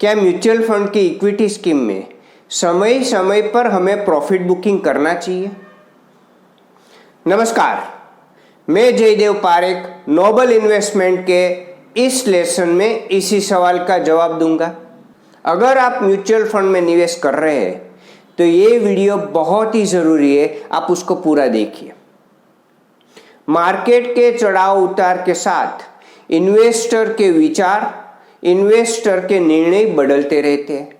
क्या mutual fund की equity scheme में समय समय पर हमें प्रॉफिट बुकिंग करना चाहिए? नमस्कार, मैं जयदेव पारेख नोबल इन्वेस्टमेंट के इस लेसन में इसी सवाल का जवाब दूंगा। अगर आप म्यूचुअल फंड में निवेश कर रहे हैं तो ये वीडियो बहुत ही ज़रूरी है, आप उसको पूरा देखिए। मार्केट के चढ़ाव उतार के साथ इन्वेस्टर के विचार, इन्वेस्टर के निर्णय बदलते रहते हैं।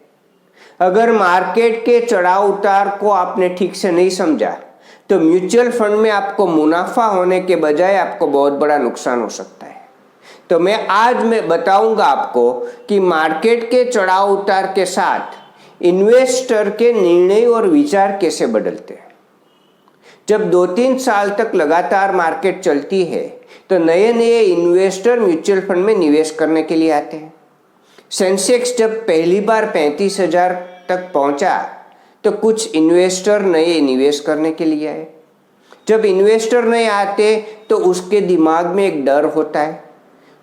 अगर मार्केट के चढ़ाव उतार को आपने ठीक से नहीं समझा तो म्यूचुअल फंड में आपको मुनाफा होने के बजाय आपको बहुत बड़ा नुकसान हो सकता है। तो मैं बताऊंगा आपको कि मार्केट के चढ़ाव उतार के साथ इन्वेस्टर के निर्णय और विचार कैसे बदलते हैं। जब 2-3 साल तक लगातार मार्केट चलती है तो नए नए इन्वेस्टर म्यूचुअल फंड में निवेश करने के लिए आते हैं। सेंसेक्स जब पहली बार 35,000 तक पहुंचा तो कुछ इन्वेस्टर नए निवेश करने के लिए आए। जब इन्वेस्टर नए आते तो उसके दिमाग में एक डर होता है,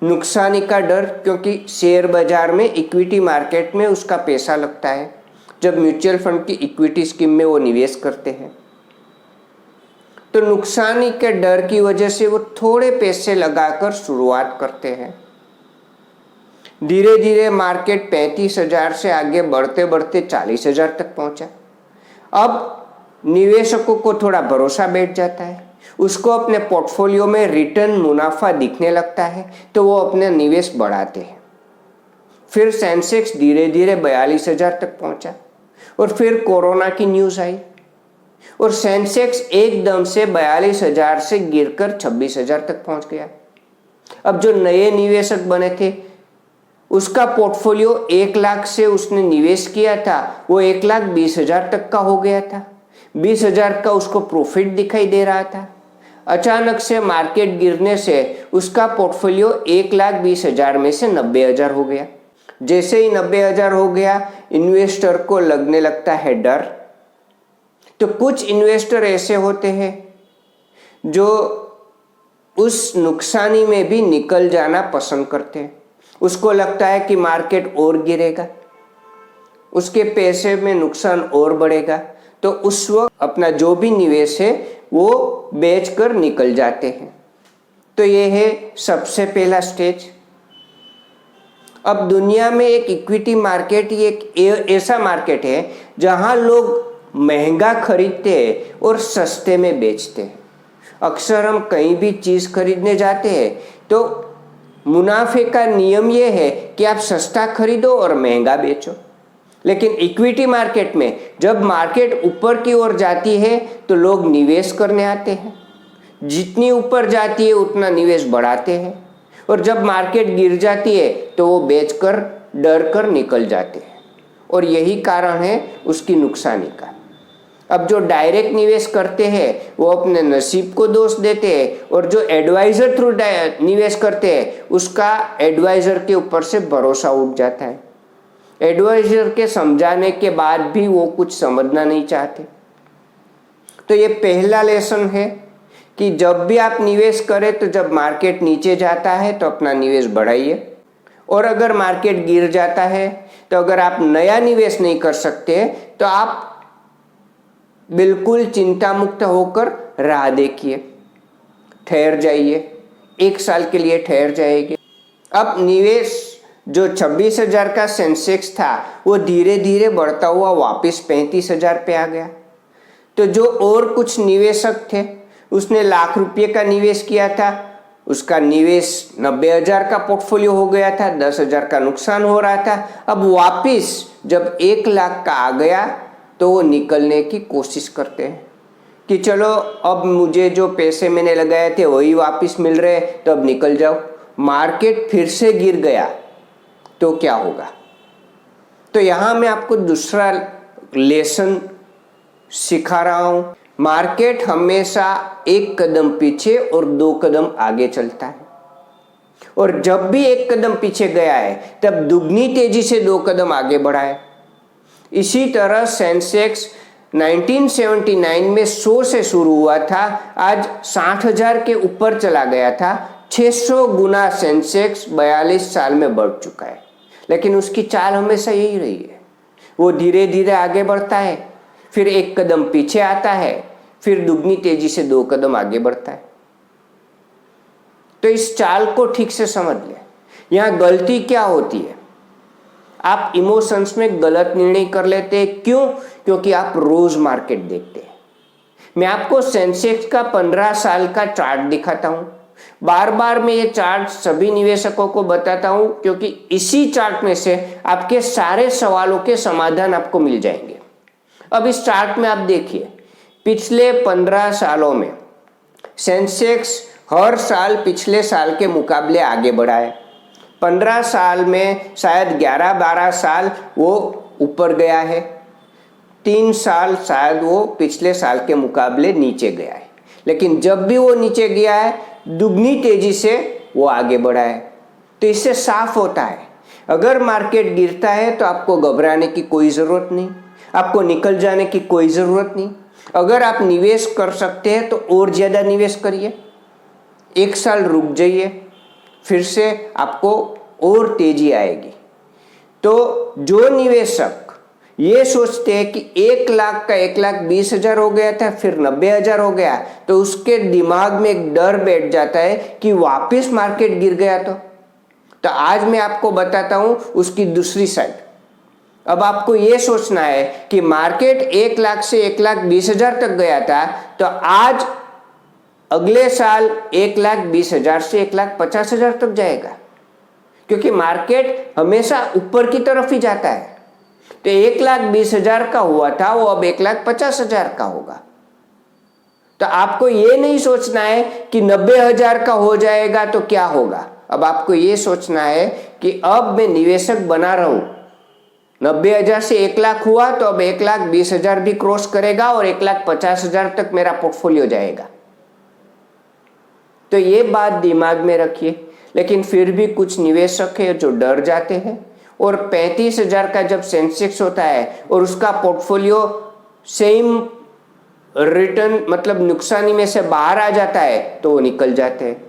नुकसानी का डर, क्योंकि शेयर बाजार में, इक्विटी मार्केट में उसका पैसा लगता है। जब म्यूचुअल फंड की इक्विटी स्कीम में वो निवेश करते हैं तो नुकसानी के डर की वजह से वो थोड़े पैसे लगाकर शुरुआत करते हैं। धीरे धीरे मार्केट 35,000 से आगे बढ़ते बढ़ते 40,000 तक पहुंचा। अब निवेशकों को थोड़ा भरोसा बैठ जाता है, उसको अपने पोर्टफोलियो में रिटर्न, मुनाफा दिखने लगता है तो वो अपने निवेश बढ़ाते हैं। फिर सेंसेक्स धीरे धीरे 42,000 तक पहुंचा और फिर कोरोना की न्यूज़ आई और सेंसेक्स एकदम से 42,000 से गिरकर 26,000 तक पहुंच गया। अब जो नए निवेशक बने थे उसका पोर्टफोलियो 1 लाख से उसने निवेश किया था, वो 1,20,000 तक का हो गया था। 20,000 का उसको प्रॉफिट दिखाई दे रहा था। अचानक से मार्केट गिरने से उसका पोर्टफोलियो 1,20,000 में से 90,000 हो गया। जैसे ही 90,000 हो गया, इन्वेस्टर को लगने लगता है डर। तो कुछ इन्वेस्टर ऐसे होते हैं जो उस नुकसानी में भी निकल जाना पसंद करते हैं। उसको लगता है कि मार्केट और गिरेगा, उसके पैसे में नुकसान और बढ़ेगा, तो उस वक्त अपना जो भी निवेश है वो बेचकर निकल जाते हैं। तो ये है सबसे पहला स्टेज। अब दुनिया में एक इक्विटी मार्केट, ये एक ऐसा मार्केट है जहां लोग महंगा खरीदते हैं और सस्ते में बेचते हैं। अक्सर हम कहीं भी चीज़ खरीदने जाते हैं तो मुनाफे का नियम यह है कि आप सस्ता खरीदो और महंगा बेचो। लेकिन इक्विटी मार्केट में जब मार्केट ऊपर की ओर जाती है तो लोग निवेश करने आते हैं, जितनी ऊपर जाती है उतना निवेश बढ़ाते हैं, और जब मार्केट गिर जाती है तो वो बेचकर डर कर निकल जाते हैं, और यही कारण है उसकी नुकसानी का। अब जो डायरेक्ट निवेश करते हैं वो अपने नसीब को दोष देते हैं, और जो एडवाइज़र थ्रू निवेश करते हैं उसका एडवाइज़र के ऊपर से भरोसा उठ जाता है। एडवाइज़र के समझाने के बाद भी वो कुछ समझना नहीं चाहते। तो ये पहला लेसन है कि जब भी आप निवेश करें तो जब मार्केट नीचे जाता है तो अपना निवेश बढ़ाइए, और अगर मार्केट गिर जाता है तो अगर आप नया निवेश नहीं कर सकते तो आप बिल्कुल चिंता मुक्त होकर राह देखिए, ठहर जाइए, 1 साल के लिए ठहर जाएंगे। अब निवेश जो 26,000 का सेंसेक्स था वो धीरे धीरे बढ़ता हुआ वापस 35,000 पे आ गया। तो जो और कुछ निवेशक थे, उसने लाख रुपये का निवेश किया था, उसका निवेश 90,000 का पोर्टफोलियो हो गया था, 10,000 का नुकसान हो रहा था। अब वापस जब 1 लाख का आ गया तो वो निकलने की कोशिश करते हैं कि चलो अब मुझे जो पैसे मैंने लगाए थे वही वापस मिल रहे, तो अब निकल जाओ। मार्केट फिर से गिर गया तो क्या होगा? तो यहाँ मैं आपको दूसरा लेसन सिखा रहा हूँ। मार्केट हमेशा 1 कदम पीछे और 2 कदम आगे चलता है, और जब भी 1 कदम पीछे गया है तब दुगनी तेजी से 2 कदम आगे बढ़ा है। इसी तरह सेंसेक्स 1979 में 100 से शुरू हुआ था, आज 60,000 के ऊपर चला गया था। 600 गुना सेंसेक्स 42 साल में बढ़ चुका है। लेकिन उसकी चाल हमेशा यही रही है। वो धीरे धीरे आगे बढ़ता है, फिर एक कदम पीछे आता है, फिर दुगनी तेजी से 2 कदम आगे बढ़ता है। तो इस चाल को ठीक से समझ ले। यहां गलती क्या होती है? आप इमोशंस में गलत निर्णय कर लेते हैं। क्यों? क्योंकि आप रोज मार्केट देखते हैं। मैं आपको सेंसेक्स का 15 साल का चार्ट दिखाता हूं। बार बार मैं ये चार्ट सभी निवेशकों को बताता हूं, क्योंकि इसी चार्ट में से आपके सारे सवालों के समाधान आपको मिल जाएंगे। अब इस चार्ट में आप देखिए, पिछले 15 सालों में सेंसेक्स हर साल पिछले साल के मुकाबले आगे बढ़ा है। 15 साल में शायद 11-12 साल वो ऊपर गया है, 3 साल शायद वो पिछले साल के मुकाबले नीचे गया है। लेकिन जब भी वो नीचे गया है, दुगनी तेजी से वो आगे बढ़ा है। तो इससे साफ होता है, अगर मार्केट गिरता है तो आपको घबराने की कोई ज़रूरत नहीं, आपको निकल जाने की कोई ज़रूरत नहीं। अगर आप निवेश कर सकते हैं तो और ज़्यादा निवेश करिए, 1 साल रुक जाइए, फिर से आपको और तेजी आएगी। तो जो निवेशक ये सोचते हैं कि 1 लाख का 1,20,000 हो गया था, फिर 90,000 हो गया, तो उसके दिमाग में एक डर बैठ जाता है कि वापस मार्केट गिर गया तो आज मैं आपको बताता हूं उसकी दूसरी साइड। अब आपको ये सोचना है कि मार्केट 1 लाख से 1,20,000 तक गया था, तो आज अगले साल 1,20,000 से 1,50,000 तक जाएगा, क्योंकि मार्केट हमेशा ऊपर की तरफ ही जाता है। तो 1,20,000 का हुआ था, वो अब 1,50,000 का होगा। तो आपको ये नहीं सोचना है कि 90,000 का हो जाएगा तो क्या होगा। अब आपको ये सोचना है कि अब मैं निवेशक बना रहा हूं, 90,000 से 1 लाख हुआ तो अब 1,20,000 भी क्रॉस करेगा और 1,50,000 तक मेरा पोर्टफोलियो जाएगा। तो ये बात दिमाग में रखिए। लेकिन फिर भी कुछ निवेशक है जो डर जाते हैं, और 35,000 का जब सेंसेक्स होता है और उसका पोर्टफोलियो सेम रिटर्न मतलब नुकसानी में से बाहर आ जाता है, तो वो निकल जाते हैं।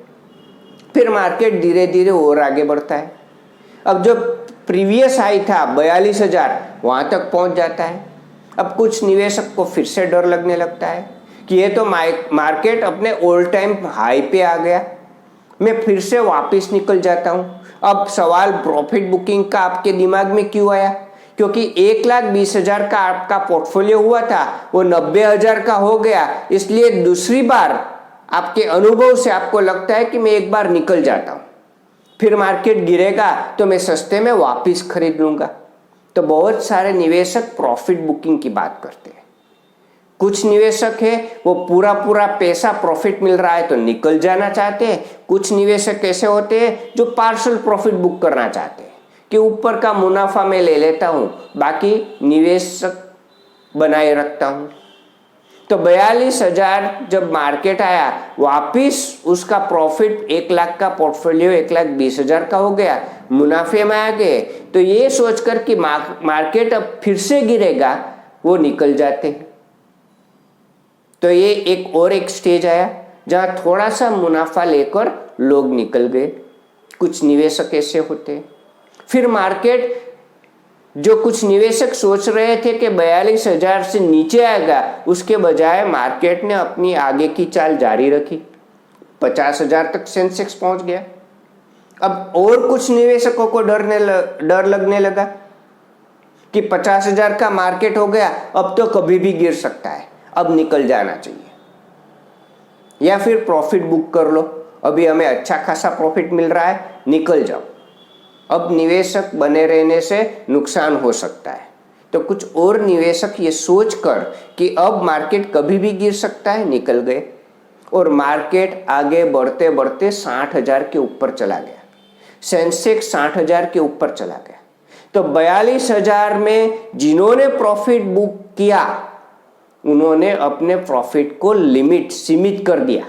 फिर मार्केट धीरे धीरे और आगे बढ़ता है। अब जो प्रीवियस हाई था 42,000, वहां तक पहुंच जाता है। अब कुछ निवेशक को फिर से डर लगने लगता है कि ये तो मार्केट अपने ऑल टाइम हाई पे आ गया, मैं फिर से वापस निकल जाता हूं। अब सवाल प्रॉफिट बुकिंग का आपके दिमाग में क्यों आया? क्योंकि 1,20,000 का आपका पोर्टफोलियो हुआ था, वो 90,000 का हो गया, इसलिए दूसरी बार आपके अनुभव से आपको लगता है कि मैं एक बार निकल जाता हूं, फिर मार्केट गिरेगा तो मैं सस्ते में वापस खरीद लूंगा। तो बहुत सारे निवेशक प्रॉफिट बुकिंग की बात करते हैं। कुछ निवेशक है वो पूरा पैसा प्रॉफिट मिल रहा है तो निकल जाना चाहते हैं। कुछ निवेशक ऐसे होते हैं जो पार्शियल प्रॉफिट बुक करना चाहते हैं कि ऊपर का मुनाफा मैं ले लेता हूं, बाकी निवेशक बनाए रखता हूं। तो 42,000 जब मार्केट आया, वापिस उसका प्रॉफिट 1 लाख का पोर्टफोलियो 1,20,000 का हो गया, मुनाफे में आ गए। तो ये सोचकर कि मार्केट अब फिर से गिरेगा, वो निकल जाते हैं। तो ये एक स्टेज आया जहां थोड़ा सा मुनाफा लेकर लोग निकल गए। कुछ निवेशक ऐसे होते हैं। फिर मार्केट, जो कुछ निवेशक सोच रहे थे कि 42,000 से नीचे आएगा, उसके बजाय मार्केट ने अपनी आगे की चाल जारी रखी, 50,000 तक सेंसेक्स पहुंच गया। अब और कुछ निवेशकों को डर लगने लगा कि 50,000 का मार्केट हो गया, अब तो कभी भी गिर सकता है, अब निकल जाना चाहिए, या फिर प्रॉफिट बुक कर लो, अभी हमें अच्छा खासा प्रॉफिट मिल रहा है, निकल जाओ, अब निवेशक बने रहने से नुकसान हो सकता है। तो कुछ और निवेशक ये सोचकर कि अब मार्केट कभी भी गिर सकता है, निकल गए, और मार्केट आगे बढ़ते बढ़ते 60,000 के ऊपर चला गया। सेंसेक्स 60,000 के ऊपर चला गया। तो 42,000 में जिन्होंने प्रॉफिट बुक किया, उन्होंने अपने प्रॉफिट को सीमित कर दिया।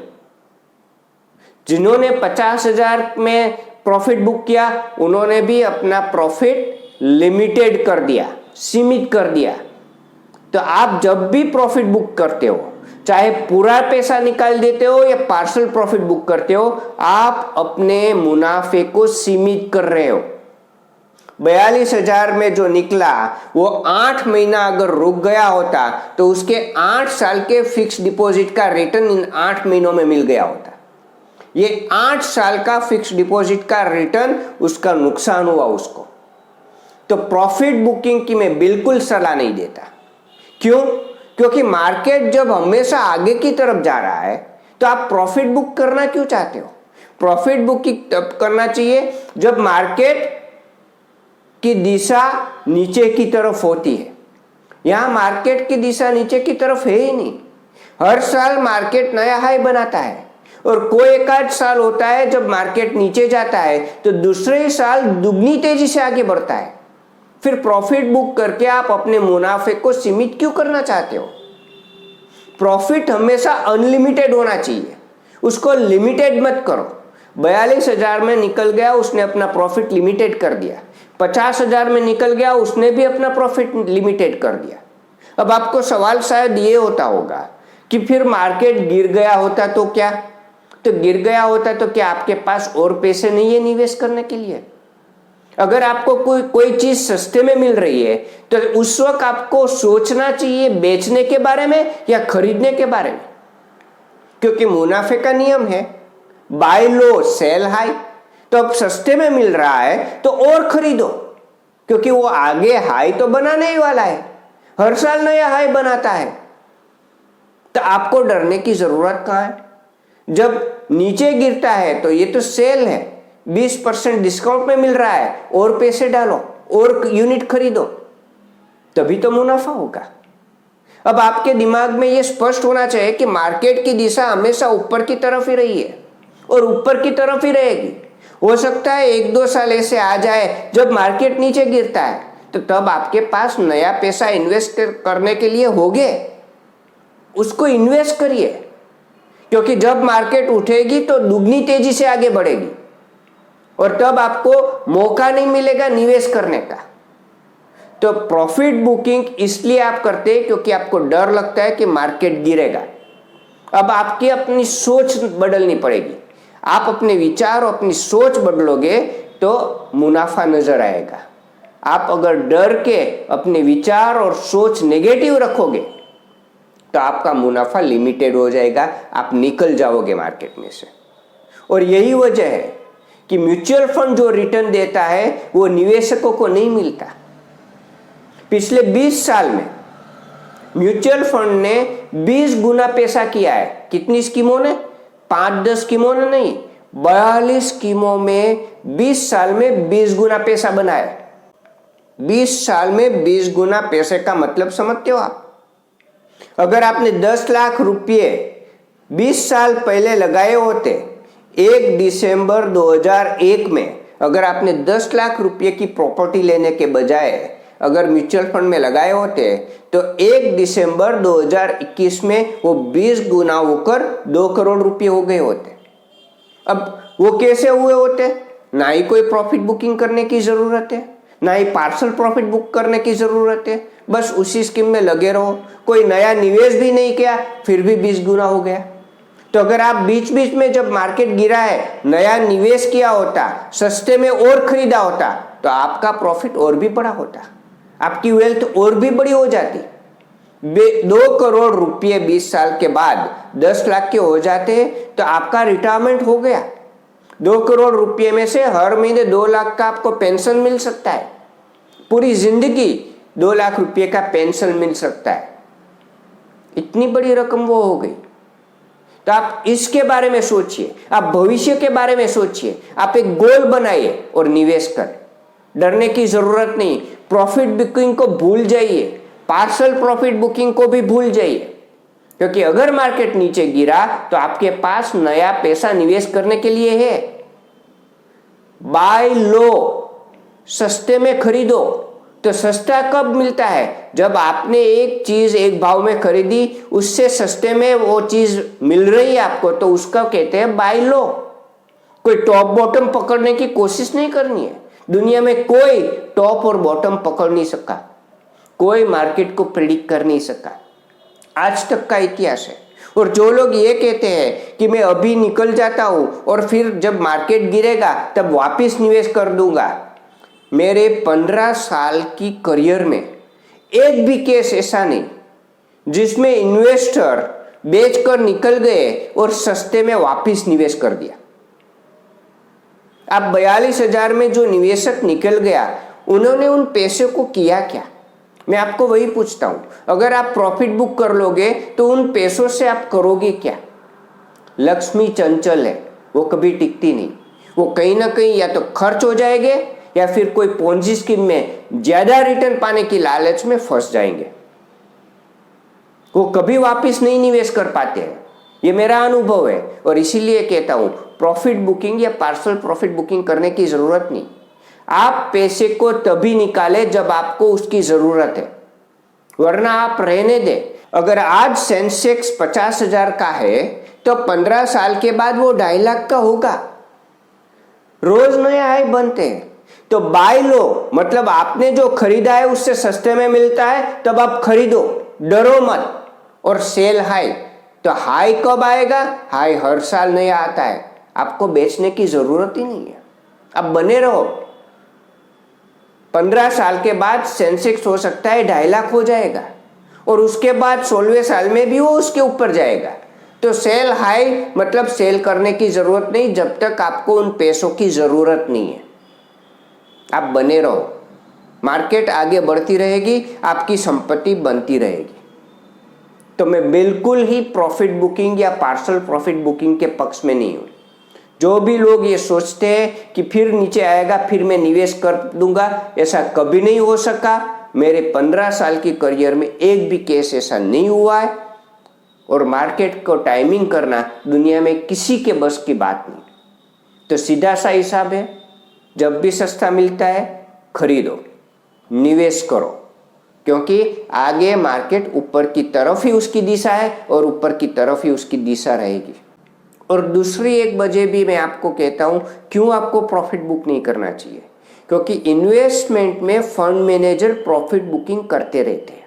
जिन्होंने 50,000 में प्रॉफिट बुक किया, उन्होंने भी अपना प्रॉफिट लिमिटेड कर दिया, सीमित कर दिया। तो आप जब भी प्रॉफिट बुक करते हो, चाहे पूरा पैसा निकाल देते हो या पार्शियल प्रॉफिट बुक करते हो, आप अपने मुनाफे को सीमित कर रहे हो। 42,000 में जो निकला वो 8 महीना अगर रुक गया होता तो उसके 8 साल के फिक्स डिपॉजिट का रिटर्न इन 8 महीनों में मिल गया होता। ये 8 साल का फिक्स डिपॉजिट का रिटर्न उसका नुकसान हुआ उसको। तो प्रॉफिट बुकिंग की मैं बिल्कुल सलाह नहीं देता। क्यों? क्योंकि मार्केट जब हमेशा आगे की तरफ जा रहा है तो आप प्रॉफिट बुक करना क्यों चाहते हो? प्रॉफिट बुकिंग तब करना चाहिए जब मार्केट की दिशा नीचे की तरफ होती है। यहां मार्केट की दिशा नीचे की तरफ है ही नहीं। हर साल मार्केट नया हाई बनाता है और कोई एक आध साल होता है जब मार्केट नीचे जाता है तो दूसरे ही साल दुगनी तेजी से आगे बढ़ता है। फिर प्रॉफिट बुक करके आप अपने मुनाफे को सीमित क्यों करना चाहते हो? प्रॉफिट हमेशा अनलिमिटेड होना चाहिए, उसको लिमिटेड मत करो। 42,000 में निकल गया, उसने अपना प्रॉफिट लिमिटेड कर दिया। 50,000 में निकल गया, उसने भी अपना प्रॉफिट लिमिटेड कर दिया। अब आपको सवाल शायद ये होता होगा कि फिर मार्केट गिर गया होता तो क्या? तो गिर गया होता तो क्या आपके पास और पैसे नहीं है निवेश करने के लिए? अगर आपको कोई चीज सस्ते में मिल रही है तो उस वक्त आपको सोचना चाहिए बेचने के बारे में या खरीदने के बारे में, क्योंकि मुनाफे का नियम है बाय लो सेल हाई। तो अब सस्ते में मिल रहा है तो और खरीदो, क्योंकि वो आगे हाई तो बनाने ही वाला है, हर साल नया हाई बनाता है। तो आपको डरने की जरूरत कहां है? जब नीचे गिरता है तो ये तो सेल है, 20% डिस्काउंट में मिल रहा है, और पैसे डालो और यूनिट खरीदो, तभी तो मुनाफा होगा। अब आपके दिमाग में यह स्पष्ट होना चाहिए कि मार्केट की दिशा हमेशा ऊपर की तरफ ही रही है और ऊपर की तरफ ही रहेगी। हो सकता है 1-2 साल ऐसे आ जाए जब मार्केट नीचे गिरता है, तो तब आपके पास नया पैसा इन्वेस्ट करने के लिए होगे, उसको इन्वेस्ट करिए, क्योंकि जब मार्केट उठेगी तो दुगनी तेजी से आगे बढ़ेगी और तब आपको मौका नहीं मिलेगा निवेश करने का। तो प्रॉफिट बुकिंग इसलिए आप करते हैं क्योंकि आपको डर लगता है कि मार्केट गिरेगा। अब आपकी अपनी सोच बदलनी पड़ेगी। आप अपने विचार और अपनी सोच बदलोगे तो मुनाफा नजर आएगा। आप अगर डर के अपने विचार और सोच नेगेटिव रखोगे तो आपका मुनाफा लिमिटेड हो जाएगा, आप निकल जाओगे मार्केट में से। और यही वजह है कि म्यूचुअल फंड जो रिटर्न देता है वो निवेशकों को नहीं मिलता। पिछले 20 साल में म्यूचुअल फंड ने 20 गुना पैसा किया है। कितनी स्कीमों ने? 5-10 स्कीमों ने नहीं, 42 स्कीमों में 20 साल में 20 गुना पैसा बनाया। 20 साल में 20 गुना पैसे का मतलब समझते हो आप? अगर आपने 10 लाख रुपये 20 साल पहले लगाए होते, 1 दिसंबर 2001 में अगर आपने 10 लाख रुपये की प्रॉपर्टी लेने के बजाय अगर म्यूचुअल फंड में लगाए होते तो 1 दिसंबर 2021 में वो 20 गुना होकर 2 करोड़ रुपये हो गए होते। अब वो कैसे हुए होते? ना ही कोई प्रॉफिट बुकिंग करने की जरूरत है, ना ही पार्सल प्रॉफिट बुक करने की जरूरत है, बस उसी स्कीम में लगे रहो, कोई नया निवेश भी नहीं किया, फिर भी 20 गुना हो गया। तो अगर आप बीच बीच में जब मार्केट गिरा है नया निवेश किया होता, सस्ते में और खरीदा होता, तो आपका प्रॉफिट और भी बड़ा होता, आपकी वेल्थ और भी बड़ी हो जाती। 2 करोड़ रुपये 20 साल के बाद 10 लाख के हो जाते तो आपका रिटायरमेंट हो गया। 2 करोड़ रुपये में से हर महीने 2 लाख का आपको पेंशन मिल सकता है, पूरी जिंदगी 2 लाख रुपये का पेंशन मिल सकता है। इतनी बड़ी रकम वो हो गई। तो आप इसके बारे में सोचिए, आप भविष्य के बारे में सोचिए, आप एक गोल बनाइए और निवेश करें। डरने की जरूरत नहीं। प्रॉफिट बुकिंग को भूल जाइए, पार्सल प्रॉफिट बुकिंग को भी भूल जाइए, क्योंकि अगर मार्केट नीचे गिरा तो आपके पास नया पैसा निवेश करने के लिए है। बाय लो, सस्ते में खरीदो। तो सस्ता कब मिलता है? जब आपने एक चीज एक भाव में खरीदी, उससे सस्ते में वो चीज मिल रही है आपको, तो उसका कहते हैं बाय लो। कोई टॉप बॉटम पकड़ने की कोशिश नहीं करनी है। दुनिया में कोई टॉप और बॉटम पकड़ नहीं सका, कोई मार्केट को प्रिडिक्ट कर नहीं सका, आज तक का इतिहास है। और जो लोग ये कहते हैं कि मैं अभी निकल जाता हूं और फिर जब मार्केट गिरेगा तब वापस निवेश कर दूंगा, मेरे 15 साल की करियर में एक भी केस ऐसा नहीं जिसमें इन्वेस्टर बेचकर निकल गए और सस्ते में वापस निवेश कर दिया। अब 42,000 में जो निवेशक निकल गया, उन्होंने उन पैसे को किया क्या? मैं आपको वही पूछता हूं। अगर आप प्रॉफिट बुक कर लोगे तो उन पैसों से आप करोगे क्या? लक्ष्मी चंचल है, वो कभी टिकती नहीं। वो कहीं ना कहीं या तो खर्च हो जाएंगे या फिर कोई पोंजी स्कीम में ज्यादा रिटर्न पाने की लालच में फंस जाएंगे। वो कभी वापस नहीं निवेश कर पाते हैं। ये मेरा अनुभव है और इसीलिए कहता हूं प्रॉफिट बुकिंग या पार्शियल प्रॉफिट बुकिंग करने की जरूरत नहीं। आप पैसे को तभी निकाले जब आपको उसकी जरूरत है, वरना आप रहने दें। अगर आज सेंसेक्स 50,000 का है तो 15 साल के बाद वो 2.5 लाख का होगा। रोज नए हाई बनते हैं, तो बाय लो, मतलब आपने जो खरीदा है उससे सस्ते में मिलता है तब आप खरीदो, डरो मत। और सेल हाई, तो हाई कब आएगा? हाई हर साल नया आता है, आपको बेचने की जरूरत ही नहीं है। आप बने रहो। 15 साल के बाद सेंसेक्स हो सकता है 2.5 लाख हो जाएगा और उसके बाद 16वें साल में भी वो उसके ऊपर जाएगा। तो सेल हाई मतलब सेल करने की जरूरत नहीं जब तक आपको उन पैसों की जरूरत नहीं है। आप बने रहो, मार्केट आगे बढ़ती रहेगी, आपकी संपत्ति बनती रहेगी। तो मैं बिल्कुल ही प्रॉफिट बुकिंग या पार्शियल प्रॉफिट बुकिंग के पक्ष में नहीं हूं। जो भी लोग ये सोचते हैं कि फिर नीचे आएगा फिर मैं निवेश कर दूंगा, ऐसा कभी नहीं हो सका। मेरे 15 साल की करियर में एक भी केस ऐसा नहीं हुआ है और मार्केट को टाइमिंग करना दुनिया में किसी के बस की बात नहीं। तो सीधा सा हिसाब है, जब भी सस्ता मिलता है खरीदो, निवेश करो, क्योंकि आगे मार्केट ऊपर की तरफ ही उसकी दिशा है और ऊपर की तरफ ही उसकी दिशा रहेगी। और दूसरी एक वजह भी मैं आपको कहता हूं क्यों आपको प्रॉफिट बुक नहीं करना चाहिए, क्योंकि इन्वेस्टमेंट में फंड मैनेजर प्रॉफिट बुकिंग करते रहते हैं।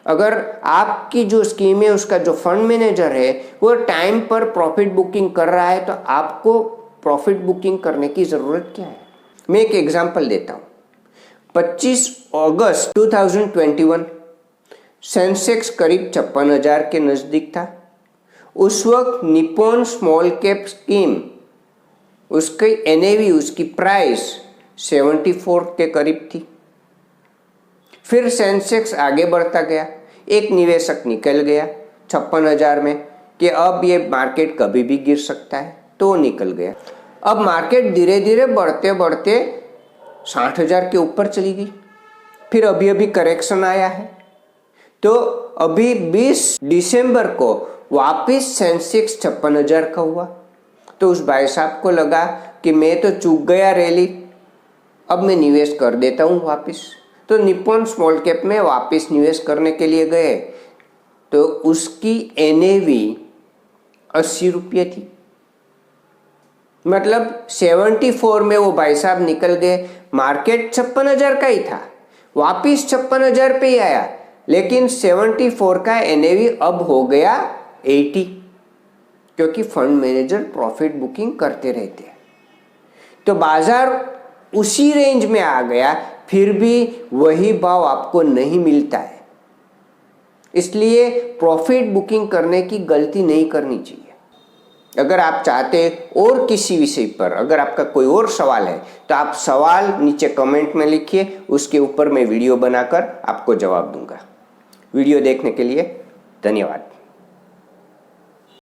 अगर आपकी जो स्कीम है उसका जो फंड मैनेजर है वो टाइम पर प्रॉफिट बुकिंग कर रहा है तो आपको प्रॉफिट बुकिंग करने की जरूरत क्या है? मैं एक एग्जांपल देता हूं। 25 अगस्त 2021 सेंसेक्स करीब 56,000 के नजदीक था। उस वक्त निप्पॉन स्मॉल कैप स्कीम, उसकी एनएवी, उसकी प्राइस 74 के करीब थी। फिर सेंसेक्स आगे बढ़ता गया, एक निवेशक निकल गया 56,000 में कि अब ये मार्केट कभी भी गिर सकता है, तो निकल गया। अब मार्केट धीरे धीरे बढ़ते बढ़ते 60,000 के ऊपर चली गई। फिर अभी अभी करेक्शन आया है, तो अभी 20 दिसंबर को वापस सेंसेक्स 56,000 का हुआ। तो उस भाई साहब को लगा कि मैं तो चूक गया रैली, अब मैं निवेश कर देता हूँ वापस। तो निप्पॉन स्मॉल कैप में वापस निवेश करने के लिए गए तो उसकी एनएवी 80 रुपये थी। मतलब 74 में वो भाई साहब निकल गए। मार्केट 56,000 का ही था, वापिस 56,000 पे ही आया, लेकिन 74 का एनएवी अब हो गया 80, क्योंकि फंड मैनेजर प्रॉफिट बुकिंग करते रहते हैं। तो बाजार उसी रेंज में आ गया, फिर भी वही भाव आपको नहीं मिलता है। इसलिए प्रॉफिट बुकिंग करने की गलती नहीं करनी चाहिए। अगर आप चाहते और किसी विषय पर अगर आपका कोई और सवाल है तो आप सवाल नीचे कमेंट में लिखिए, उसके ऊपर मैं वीडियो बनाकर आपको जवाब दूंगा। वीडियो देखने के लिए धन्यवाद।